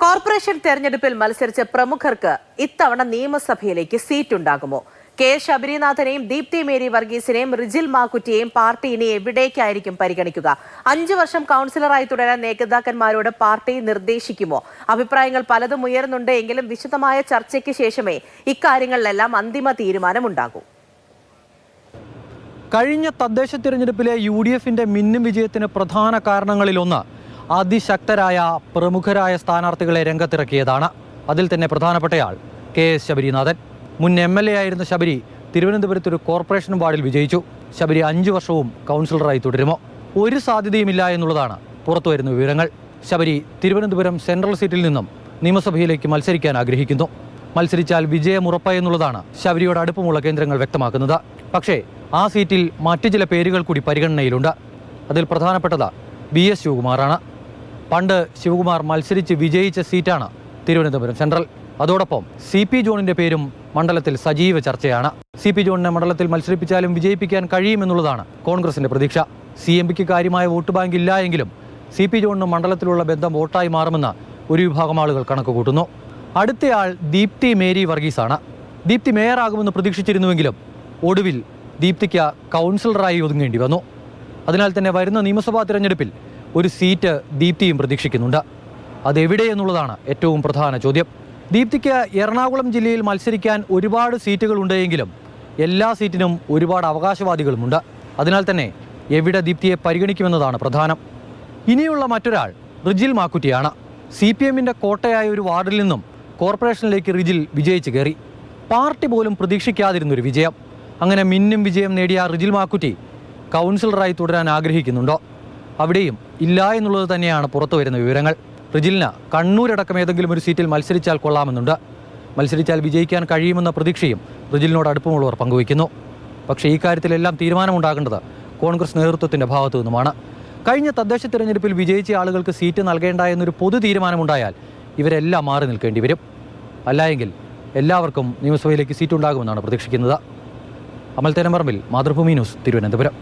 Corporation തെരഞ്ഞെടുപ്പിൽ മത്സരിച്ച പ്രമുഖർക്ക് ഇത്തവണ നിയമസഭയിലേക്ക് സീറ്റുണ്ടാകുമോ? കെ ശബരിനാഥനെയും ദീപ്തി മേരി വർഗീസിനെയും റിജിൽ മാക്കുറ്റിയെയും പാർട്ടി ഇനി എവിടേക്കായിരിക്കും പരിഗണിക്കുക? 5 വർഷം കൗൺസിലറായി തുടരാൻ നേതാക്കന്മാരോട് പാർട്ടി നിർദ്ദേശിക്കുമോ? അഭിപ്രായങ്ങൾ പലതും ഉയർന്നുണ്ട് എങ്കിലും വിശദമായ ചർച്ചയ്ക്ക് ശേഷമേ ഇക്കാര്യങ്ങളിലെല്ലാം അന്തിമ തീരുമാനമുണ്ടാകൂ. കഴിഞ്ഞ തദ്ദേശ തിരഞ്ഞെടുപ്പിലെ UDFന്റെ മിന്നും വിജയത്തിന് പ്രധാന കാരണങ്ങളിലൊന്ന് അതിശക്തരായ പ്രമുഖരായ സ്ഥാനാർത്ഥികളെ രംഗത്തിറക്കിയതാണ്. അതിൽ തന്നെ പ്രധാനപ്പെട്ടയാൾ KS ശബരിനാഥൻ. മുൻ MLA ആയിരുന്ന ശബരി തിരുവനന്തപുരത്ത് ഒരു കോർപ്പറേഷൻ വാർഡിൽ വിജയിച്ചു. ശബരി 5 വർഷവും കൗൺസിലറായി തുടരുമോ? ഒരു സാധ്യതയുമില്ല എന്നുള്ളതാണ് പുറത്തുവരുന്ന വിവരങ്ങൾ. ശബരി തിരുവനന്തപുരം സെൻട്രൽ സീറ്റിൽ നിന്നും നിയമസഭയിലേക്ക് മത്സരിക്കാൻ ആഗ്രഹിക്കുന്നു. മത്സരിച്ചാൽ വിജയം ഉറപ്പായെന്നുള്ളതാണ് ശബരിയോട് അടുപ്പമുള്ള കേന്ദ്രങ്ങൾ വ്യക്തമാക്കുന്നത്. പക്ഷേ ആ സീറ്റിൽ മറ്റു ചില പേരുകൾ കൂടി പരിഗണനയിലുണ്ട്. അതിൽ പ്രധാനപ്പെട്ടത് BS ശിവകുമാറാണ്. പണ്ട് ശിവകുമാർ മത്സരിച്ച് വിജയിച്ച സീറ്റാണ് തിരുവനന്തപുരം സെൻട്രൽ. അതോടൊപ്പം CP ജോണിന്റെ പേരും മണ്ഡലത്തിൽ സജീവ ചർച്ചയാണ്. CP ജോണിനെ മണ്ഡലത്തിൽ മത്സരിപ്പിച്ചാലും വിജയിപ്പിക്കാൻ കഴിയുമെന്നുള്ളതാണ് കോൺഗ്രസിന്റെ പ്രതീക്ഷ. CMPക്ക് കാര്യമായ വോട്ട് ബാങ്ക് ഇല്ല എങ്കിലും CP ജോണിന് മണ്ഡലത്തിലുള്ള ബന്ധം വോട്ടായി മാറുമെന്ന് ഒരു വിഭാഗം ആളുകൾ കണക്ക് കൂട്ടുന്നു. അടുത്തയാൾ ദീപ്തി മേരി വർഗീസാണ്. ദീപ്തി മേയറാകുമെന്ന് പ്രതീക്ഷിച്ചിരുന്നുവെങ്കിലും ഒടുവിൽ ദീപ്തിക്ക് കൗൺസിലറായി ഒതുങ്ങേണ്ടി വന്നു. അതിനാൽ തന്നെ വരുന്ന നിയമസഭാ തിരഞ്ഞെടുപ്പിൽ ഒരു സീറ്റ് ദീപ്തിയും പ്രതീക്ഷിക്കുന്നുണ്ട്. അതെവിടെയെന്നുള്ളതാണ് ഏറ്റവും പ്രധാന ചോദ്യം. ദീപ്തിക്ക് എറണാകുളം ജില്ലയിൽ മത്സരിക്കാൻ ഒരുപാട് സീറ്റുകൾ ഉണ്ടെങ്കിലും എല്ലാ സീറ്റിനും ഒരുപാട് അവകാശവാദികളുമുണ്ട്. അതിനാൽ തന്നെ എവിടെ ദീപ്തിയെ പരിഗണിക്കുമെന്നതാണ് പ്രധാനം. ഇനിയുള്ള മറ്റൊരാൾ റിജിൽ മാക്കുറ്റിയാണ്. CPMന്റെ കോട്ടയായ ഒരു വാർഡിൽ നിന്നും കോർപ്പറേഷനിലേക്ക് റിജിൽ വിജയിച്ച് കയറി. പാർട്ടി പോലും പ്രതീക്ഷിക്കാതിരുന്നൊരു വിജയം. അങ്ങനെ മിന്നും വിജയം നേടിയ റിജിൽ മാക്കുറ്റി കൗൺസിലറായി തുടരാൻ ആഗ്രഹിക്കുന്നുണ്ടോ? അവിടെയും ഇല്ല എന്നുള്ളത് തന്നെയാണ് പുറത്തു വരുന്ന വിവരങ്ങൾ. റിജിലിന് കണ്ണൂരടക്കം ഏതെങ്കിലും ഒരു സീറ്റിൽ മത്സരിച്ചാൽ കൊള്ളാമെന്നുണ്ട്. മത്സരിച്ചാൽ വിജയിക്കാൻ കഴിയുമെന്ന പ്രതീക്ഷയും റിജിലിനോട് അടുപ്പമുള്ളവർ പങ്കുവയ്ക്കുന്നു. പക്ഷേ ഈ കാര്യത്തിലെല്ലാം തീരുമാനമുണ്ടാകേണ്ടത് കോൺഗ്രസ് നേതൃത്വത്തിൻ്റെ ഭാഗത്തു നിന്നുമാണ്. കഴിഞ്ഞ തദ്ദേശ തിരഞ്ഞെടുപ്പിൽ വിജയിച്ച ആളുകൾക്ക് സീറ്റ് നൽകേണ്ട എന്നൊരു പൊതു തീരുമാനമുണ്ടായാൽ ഇവരെല്ലാം മാറി നിൽക്കേണ്ടി വരും. അല്ലായെങ്കിൽ എല്ലാവർക്കും നിയമസഭയിലേക്ക് സീറ്റുണ്ടാകുമെന്നാണ് പ്രതീക്ഷിക്കുന്നത്. അമൽ തേനമ്പറമ്പിൽ, മാതൃഭൂമി ന്യൂസ്, തിരുവനന്തപുരം.